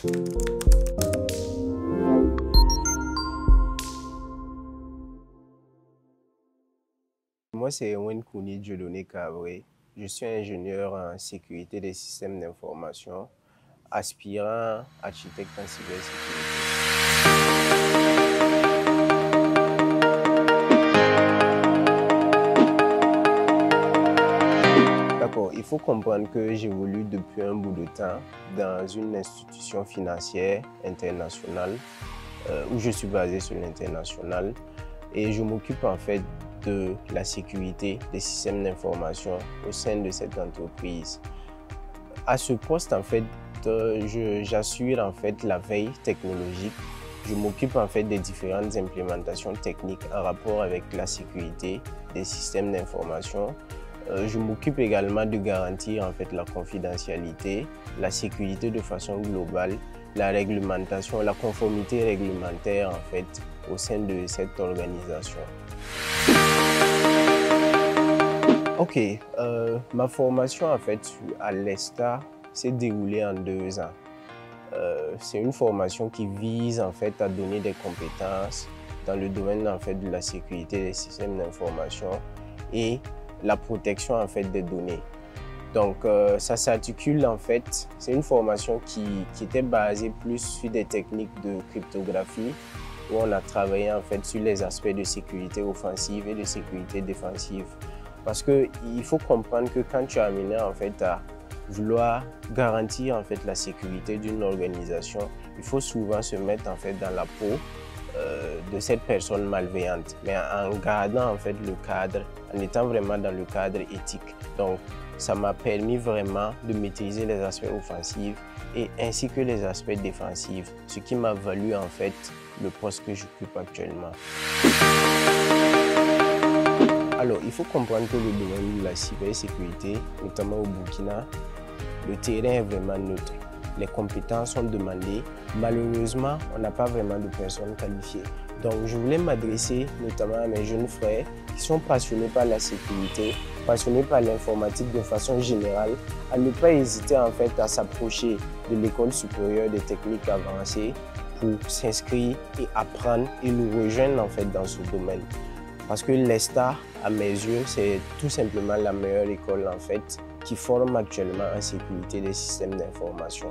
Moi, c'est Ewen Kouni Dieudonné Cabré. Je suis ingénieur en sécurité des systèmes d'information, aspirant architecte en cybersécurité. D'accord, il faut comprendre que j'évolue depuis un bout de temps dans une institution financière internationale où je suis basé sur l'international et je m'occupe en fait de la sécurité des systèmes d'information au sein de cette entreprise. À ce poste, en fait, j'assure en fait la veille technologique. Je m'occupe en fait des différentes implémentations techniques en rapport avec la sécurité des systèmes d'information. Je m'occupe également de garantir en fait la confidentialité, la sécurité de façon globale, la réglementation, la conformité réglementaire en fait au sein de cette organisation. Ok, ma formation en fait à l'ESTA s'est déroulée en 2 ans. C'est une formation qui vise en fait à donner des compétences dans le domaine en fait de la sécurité des systèmes d'information et la protection en fait des données. Donc ça s'articule en fait, c'est une formation qui était basée plus sur des techniques de cryptographie où on a travaillé en fait sur les aspects de sécurité offensive et de sécurité défensive. Parce qu'il faut comprendre que quand tu es amené en fait à vouloir garantir en fait la sécurité d'une organisation, il faut souvent se mettre en fait dans la peau de cette personne malveillante, mais en gardant en fait le cadre, en étant vraiment dans le cadre éthique. Donc ça m'a permis vraiment de maîtriser les aspects offensifs et ainsi que les aspects défensifs, ce qui m'a valu en fait le poste que j'occupe actuellement. Alors, il faut comprendre que le domaine de la cybersécurité, notamment au Burkina, le terrain est vraiment neutre. Les compétences sont demandées. Malheureusement, on n'a pas vraiment de personnes qualifiées. Donc, je voulais m'adresser notamment à mes jeunes frères qui sont passionnés par la sécurité, passionnés par l'informatique de façon générale, à ne pas hésiter en fait à s'approcher de l'École supérieure des techniques avancées pour s'inscrire et apprendre et nous rejoindre en fait dans ce domaine. Parce que l'ESTA, à mes yeux, c'est tout simplement la meilleure école en fait qui forme actuellement en sécurité des systèmes d'information.